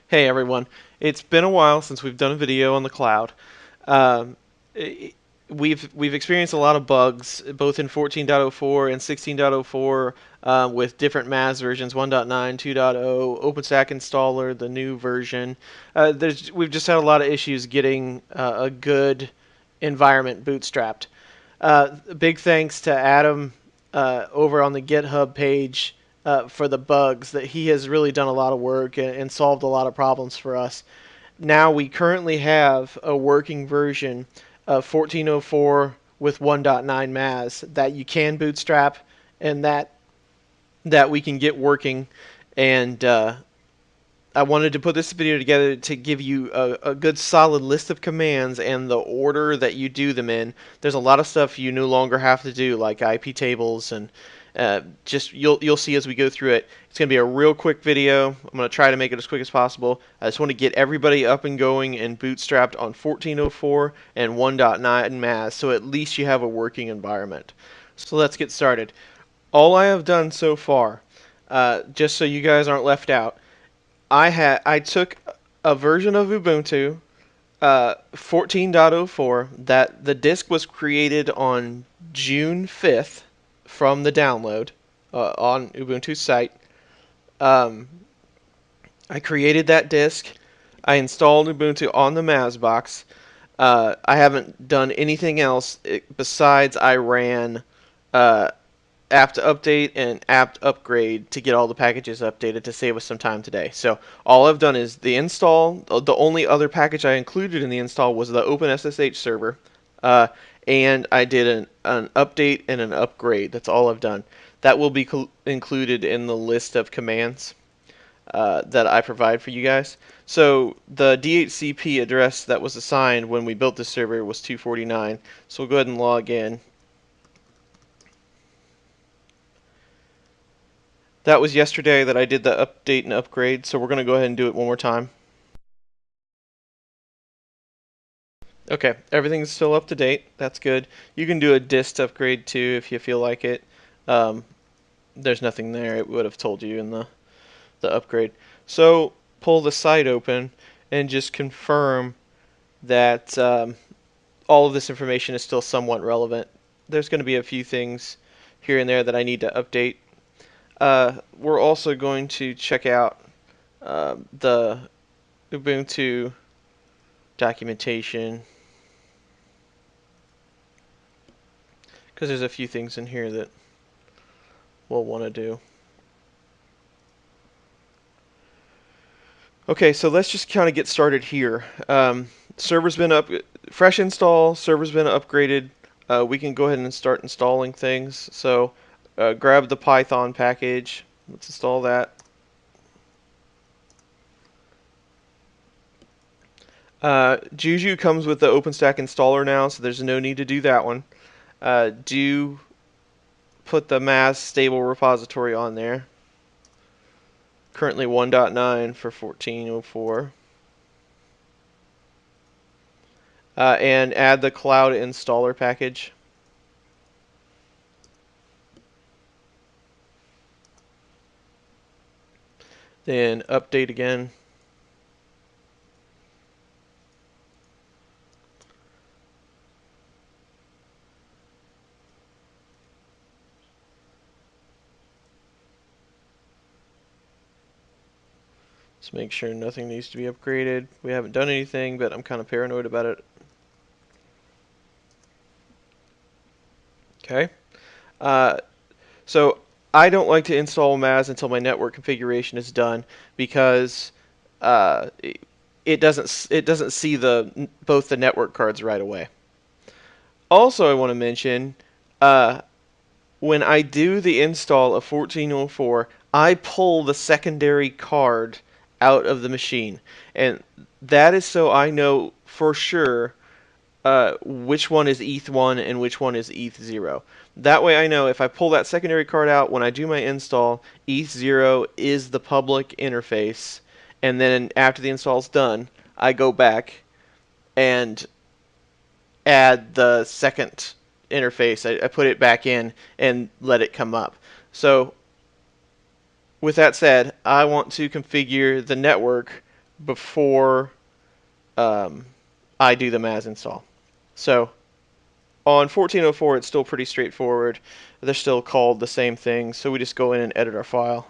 Hey everyone, it's been a while since we've done a video on the cloud. Um, i- we've experienced a lot of bugs, both in 14.04 and 16.04, with different MAAS versions, 1.9, 2.0, OpenStack installer, the new version. We've just had a lot of issues getting a good environment bootstrapped. Big thanks to Adam over on the GitHub page for the bugs. That he has really done a lot of work and solved a lot of problems for us. Now we currently have a working version of 14.04 with 1.9 MAAS that you can bootstrap and that we can get working. And I wanted to put this video together to give you a good solid list of commands and the order that you do them in. There's a lot of stuff you no longer have to do, like IP tables, and just you'll see as we go through it. It's going to be a real quick video. I'm going to try to make it as quick as possible. I just want to get everybody up and going and bootstrapped on 14.04 and 1.9 MAAS, so at least you have a working environment. So let's get started. All I have done so far, just so you guys aren't left out, I took a version of Ubuntu 14.04 that the disk was created on June 5th from the download on Ubuntu's site. Um, I created that disk. I installed Ubuntu on the MAAS box. I haven't done anything else besides I ran apt update and apt upgrade to get all the packages updated to save us some time today. So all I've done is the install. The only other package I included in the install was the OpenSSH server, and I did an update and an upgrade. That's all I've done. That will be included in the list of commands that I provide for you guys. So the DHCP address that was assigned when we built this server was 249. So we'll go ahead and log in. That was yesterday that I did the update and upgrade, so we're going to go ahead and do it one more time. Okay, everything's still up to date. That's good. You can do a dist upgrade too if you feel like it. Um, there's nothing there. It would have told you in the upgrade. So pull the site open and just confirm that all of this information is still somewhat relevant. There's going to be a few things here and there that I need to update. We're also going to check out the Ubuntu documentation because there's a few things in here that we'll want to do. Okay, so let's just kind of get started here. Server's been up, fresh install, server's been upgraded. We can go ahead and start installing things. So grab the Python package. Let's install that. JUJU comes with the OpenStack installer now, so there's no need to do that one. Do put the MAAS stable repository on there. Currently 1.9 for 14.04. And add the cloud installer package. Then update again. Just make sure nothing needs to be upgraded. We haven't done anything, but I'm kind of paranoid about it. Okay. So I don't like to install MAAS until my network configuration is done because it doesn't see both the network cards right away. Also, I want to mention when I do the install of 14.04, I pull the secondary card out of the machine, and that is so I know for sure which one is ETH1 and which one is ETH0. That way I know if I pull that secondary card out when I do my install, ETH0 is the public interface, and then after the install is done, I go back and add the second interface. I put it back in and let it come up. So with that said, I want to configure the network before I do the MAAS install. So on 1404, it's still pretty straightforward. They're still called the same thing, so we just go in and edit our file.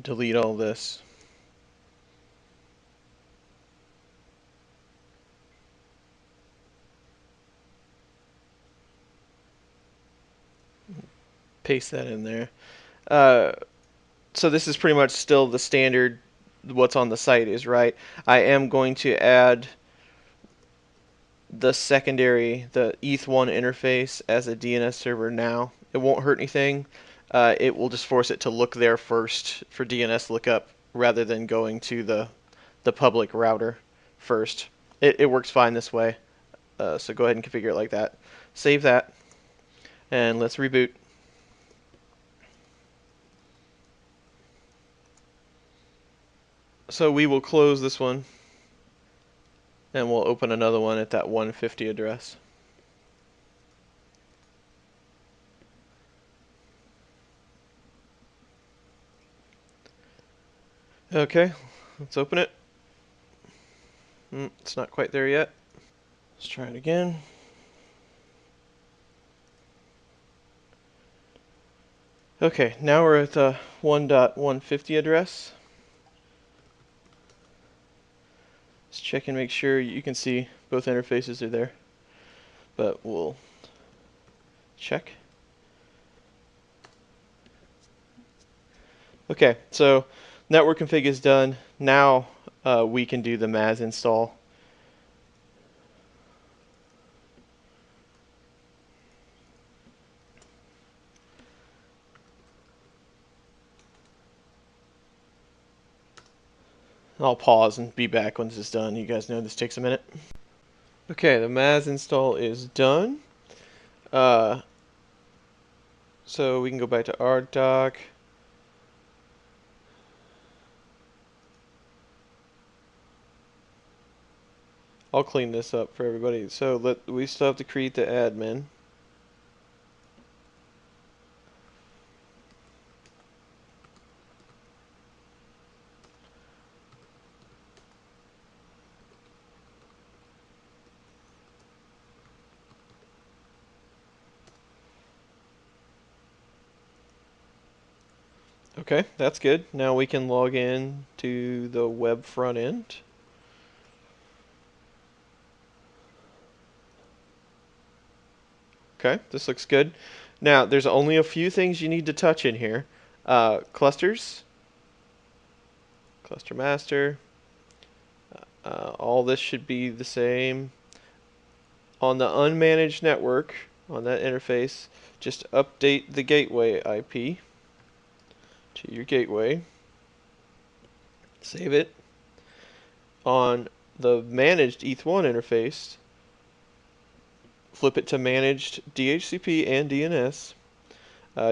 Delete all this. Paste that in there. So this is pretty much still the standard, what's on the site is, right? I am going to add the secondary, the ETH1 interface as a DNS server now. It won't hurt anything. It will just force it to look there first for DNS lookup rather than going to the public router first. It works fine this way. So go ahead and configure it like that. Save that, and let's reboot. So we will close this one, and we'll open another one at that 150 address. Okay, let's open it. It's not quite there yet. Let's try it again. Okay, now we're at the 1.150 address. Let's check and make sure. You can see both interfaces are there, but we'll check. Okay, so network config is done. Now we can do the MAAS install. I'll pause and be back when this is done. You guys know this takes a minute. Okay, the MAAS install is done. So we can go back to our doc. I'll clean this up for everybody. So we still have to create the admin. Okay, that's good. Now we can log in to the web front end. Okay, this looks good. Now, there's only a few things you need to touch in here. Clusters, cluster master, all this should be the same. On the unmanaged network, on that interface, just update the gateway IP to your gateway. Save it. On the managed ETH1 interface, flip it to managed DHCP and DNS.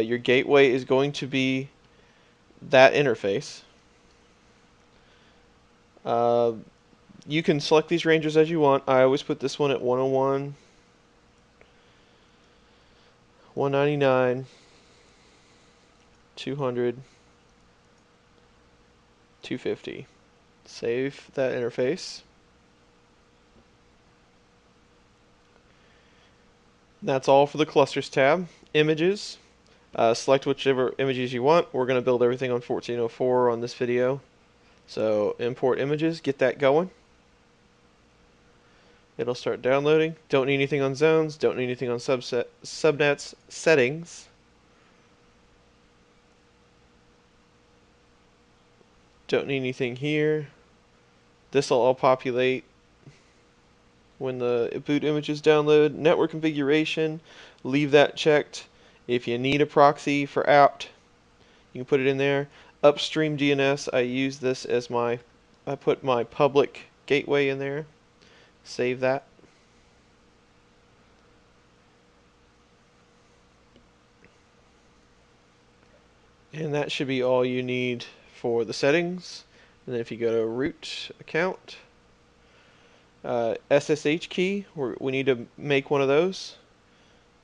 Your gateway is going to be that interface. You can select these ranges as you want. I always put this one at 101, 199, 200, 250. Save that interface. That's all for the clusters tab. Images. Select whichever images you want. We're going to build everything on 1404 on this video. So import images, get that going. It'll start downloading. Don't need anything on zones, don't need anything on subnets, settings. Don't need anything here. This will all populate when the boot images download. Network configuration, leave that checked. If you need a proxy for apt, you can put it in there. Upstream DNS, I use this as I put my public gateway in there. Save that. And that should be all you need for the settings. And then if you go to root account, SSH key, we need to make one of those.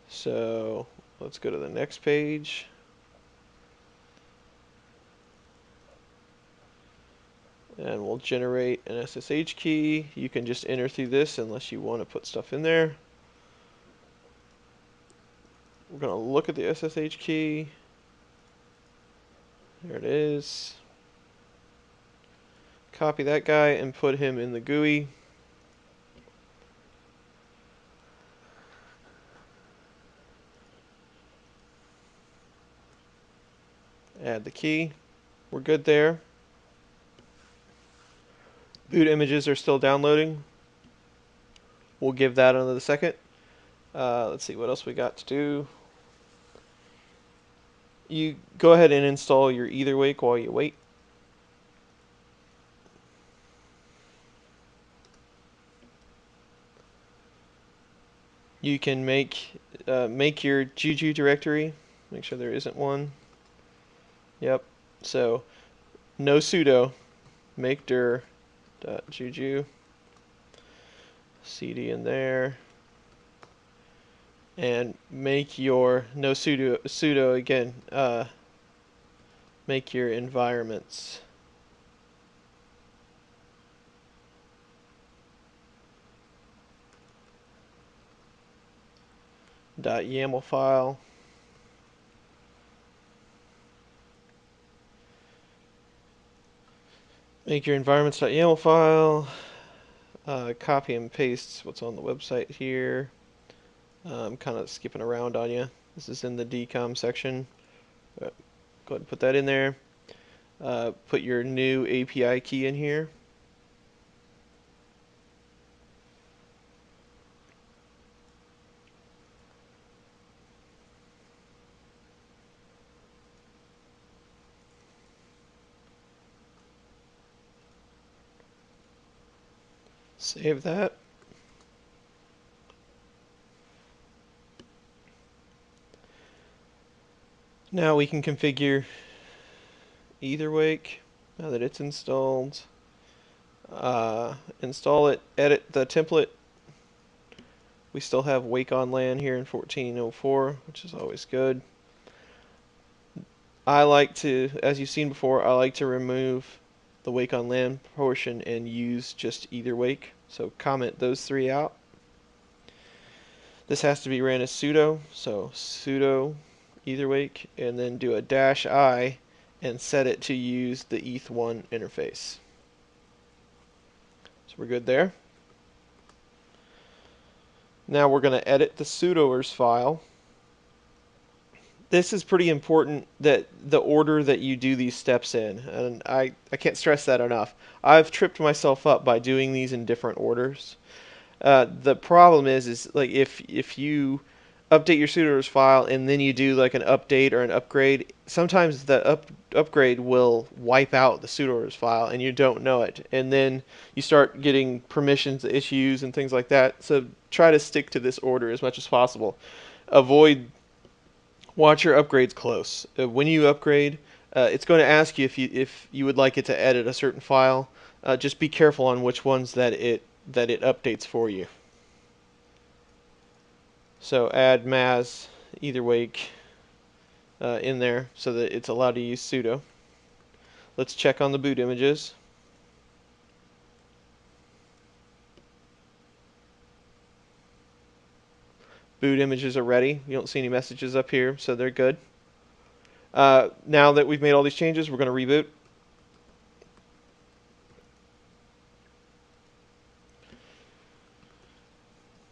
So let's go to the next page. And we'll generate an SSH key. You can just enter through this unless you want to put stuff in there. We're going to look at the SSH key. There it is. Copy that guy and put him in the GUI. Add the key. We're good there. Boot images are still downloading. We'll give that another second. Let's see what else we got to do. You go ahead and install your EtherWake while you wait. You can make your JUJU directory. Make sure there isn't one. Yep. So no sudo. Make dir.juju. cd in there. And make your no sudo again. Make your environments. .yaml file. Make your environments.yaml file. Copy and paste what's on the website here. I'm kind of skipping around on you. This is in the decom section. Go ahead and put that in there. Put your new API key in here. Save that. Now we can configure EtherWake now that it's installed. Install it, edit the template. We still have Wake on LAN here in 14.04, which is always good. I like to, as you've seen before, I like to remove the Wake on LAN portion and use just EtherWake. So comment those three out. This has to be ran as sudo, so sudo EtherWake, and then do a -i and set it to use the ETH1 interface. So we're good there. Now we're going to edit the Pseudolus file. This is pretty important, that the order that you do these steps in, and I can't stress that enough. I've tripped myself up by doing these in different orders. The problem is like if you update your Pseudolus file and then you do like an update or an upgrade, sometimes the upgrade will wipe out the Pseudolus file and you don't know it, and then you start getting permissions issues and things like that. So try to stick to this order as much as possible. Watch your upgrades close. When you upgrade, it's going to ask you if you would like it to edit a certain file. Just be careful on which ones that it updates for you. So add MAAS EtherWake in there so that it's allowed to use sudo. Let's check on the boot images. Boot images are ready. You don't see any messages up here, so they're good. Now that we've made all these changes, we're going to reboot.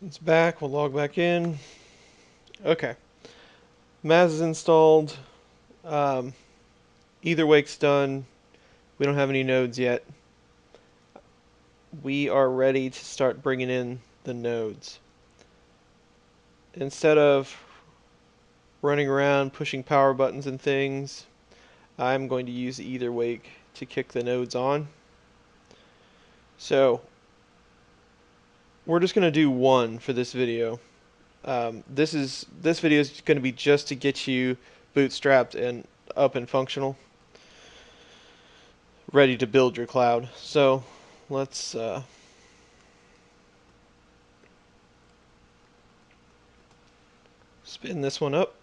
It's back. We'll log back in. Okay. MAAS is installed. EtherWake's done. We don't have any nodes yet. We are ready to start bringing in the nodes. Instead of running around pushing power buttons and things, I'm going to use EtherWake to kick the nodes on. So we're just going to do one for this video. This video is going to be just to get you bootstrapped and up and functional, ready to build your cloud. So let's Spin this one up.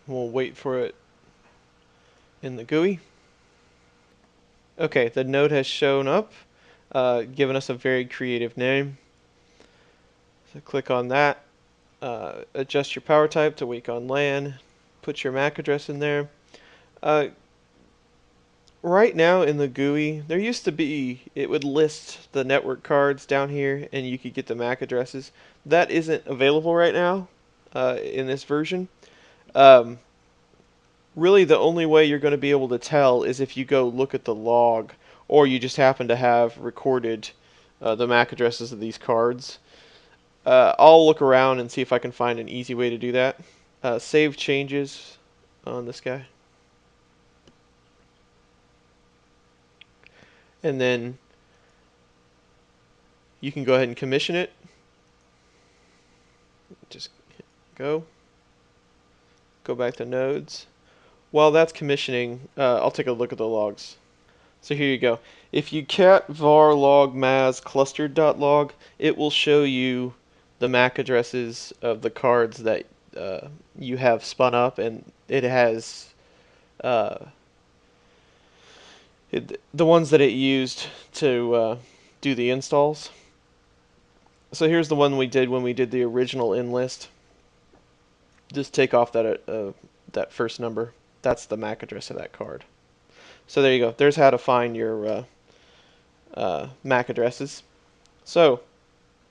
We'll wait for it in the GUI. Okay, the node has shown up, giving us a very creative name. So click on that, adjust your power type to wake on LAN, put your MAC address in there. Right now in the GUI, there used to be, it would list the network cards down here and you could get the MAC addresses. That isn't available right now in this version. Really the only way you're going to be able to tell is if you go look at the log, or you just happen to have recorded the MAC addresses of these cards. I'll look around and see if I can find an easy way to do that. Save changes on this guy. And then you can go ahead and commission it. Just go back to nodes. While that's commissioning, I'll take a look at the logs. So here you go. If you cat var log MAAS clustered.log, it will show you the MAC addresses of the cards that you have spun up, and it has the ones that it used to do the installs. So here's the one we did when we did the original enlist. Just take off that first number. That's the MAC address of that card. So there you go. There's how to find your MAC addresses. So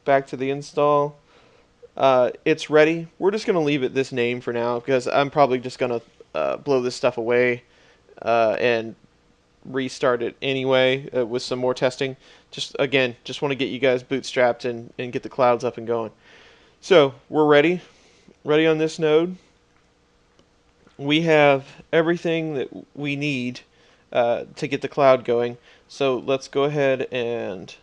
back to the install. It's ready. We're just going to leave it this name for now because I'm probably just going to blow this stuff away and restart it anyway with some more testing. Just want to get you guys bootstrapped and get the clouds up and going. So we're ready on this node. We have everything that we need to get the cloud going. So let's go ahead and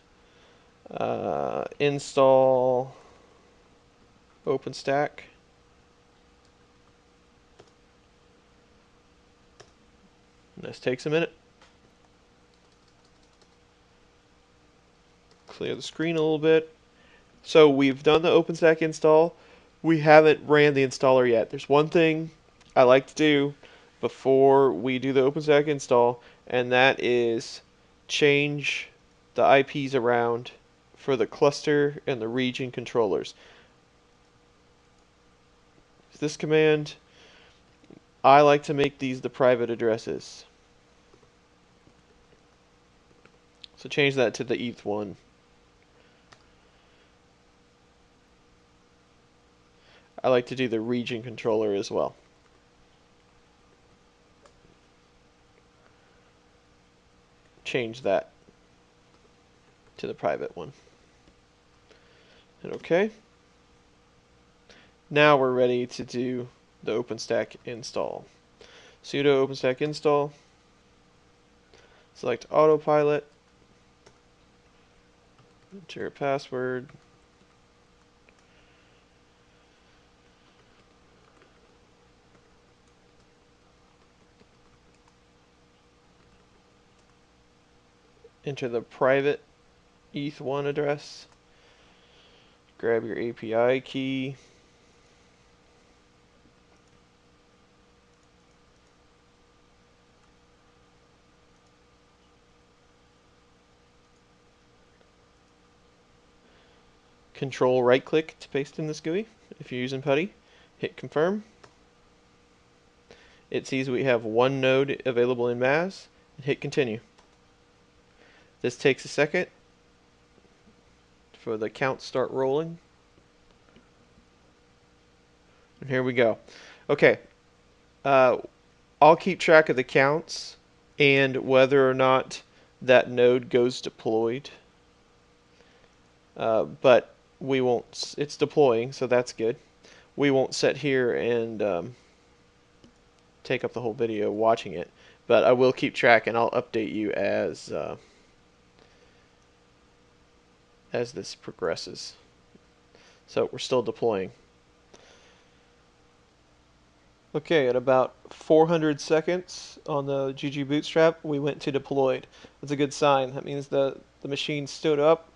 install Openstack. This takes a minute. Clear the screen a little bit. So we've done the Openstack install. We haven't ran the installer yet. There's one thing I like to do before we do the Openstack install, and that is change the IPs around for the cluster and the region controllers. This command, I like to make these the private addresses. So change that to the ETH1. I like to do the region controller as well. Change that to the private one. And okay. Now we're ready to do the OpenStack install. Sudo OpenStack install. Select autopilot. Enter your password. Enter the private ETH1 address. Grab your API key. Control right click to paste in this GUI. If you're using PuTTY, hit confirm. It sees we have one node available in MAAS, and hit continue. This takes a second for the count start rolling. And here we go. Okay, I'll keep track of the counts and whether or not that node goes deployed. But we won't, it's deploying, so that's good. We won't sit here and take up the whole video watching it, but I will keep track and I'll update you as this progresses. So we're still deploying. Okay, at about 400 seconds on the JUJU Bootstrap, we went to deployed. That's a good sign. That means the machine stood up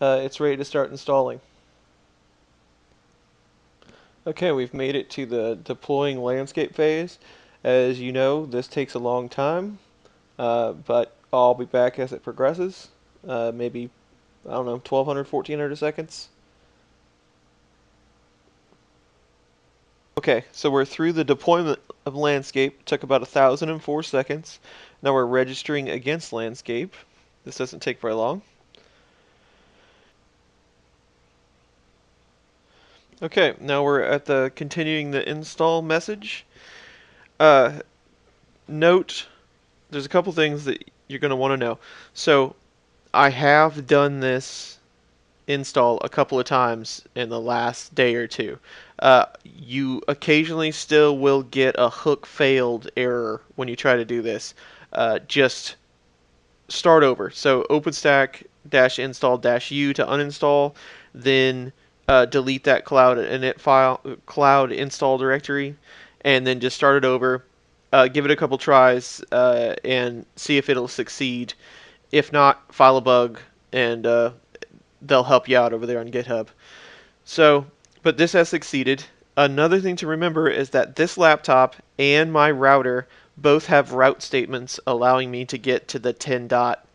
it's ready to start installing. Okay, we've made it to the deploying landscape phase. As you know, this takes a long time, but I'll be back as it progresses. Maybe, I don't know, 1200, 1400 seconds. Okay, so we're through the deployment of landscape. It took about 1004 seconds. Now we're registering against landscape. This doesn't take very long. Okay, now we're at the continuing the install message. Uh, Note, there's a couple things that you're going to want to know. So I have done this install a couple of times in the last day or two. You occasionally still will get a hook failed error when you try to do this. Just start over. So openstack-install-u to uninstall, then delete that cloud init file, cloud install directory, and then just start it over. Give it a couple tries and see if it'll succeed. If not, file a bug and they'll help you out over there on GitHub. So, but this has succeeded. Another thing to remember is that this laptop and my router both have route statements allowing me to get to the 10 dot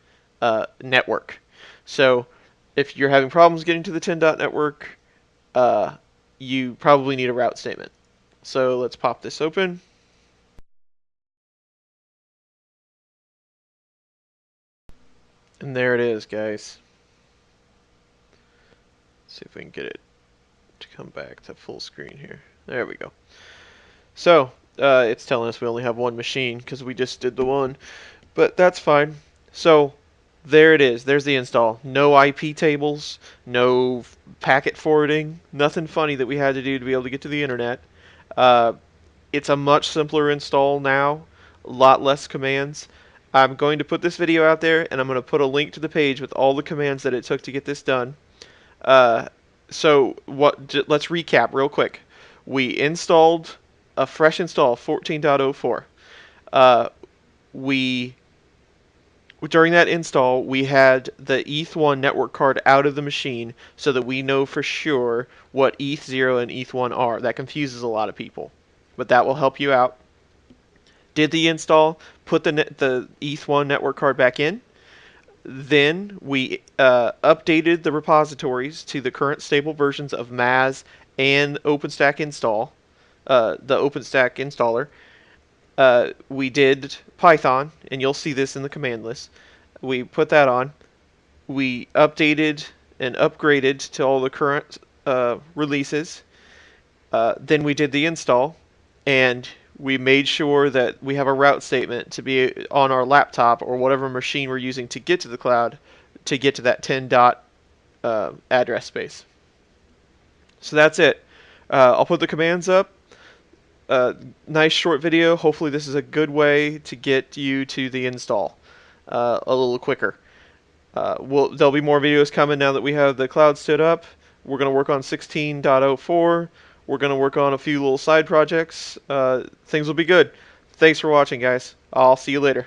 network. So if you're having problems getting to the 10 dot network, you probably need a route statement. So let's pop this open. And there it is, guys. See if we can get it to come back to full screen here. There we go. So it's telling us we only have one machine because we just did the one, but that's fine. So there it is. There's the install. No IP tables, no packet forwarding, nothing funny that we had to do to be able to get to the internet. It's a much simpler install now, a lot less commands. I'm going to put this video out there, and I'm going to put a link to the page with all the commands that it took to get this done. So let's recap real quick. We installed a fresh install 14.04. During that install, we had the ETH1 network card out of the machine so that we know for sure what ETH0 and ETH1 are. That confuses a lot of people, but that will help you out. Did the install, put the ETH1 network card back in. Then we updated the repositories to the current stable versions of MAAS and OpenStack install, the OpenStack installer. We did Python, and you'll see this in the command list. We put that on. We updated and upgraded to all the current releases. Then we did the install, and we made sure that we have a route statement to be on our laptop or whatever machine we're using to get to the cloud to get to that 10 dot address space. So that's it. I'll put the commands up. Nice short video. Hopefully this is a good way to get you to the install a little quicker. There'll be more videos coming now that we have the cloud stood up. We're going to work on 16.04. We're going to work on a few little side projects. Things will be good. Thanks for watching, guys. I'll see you later.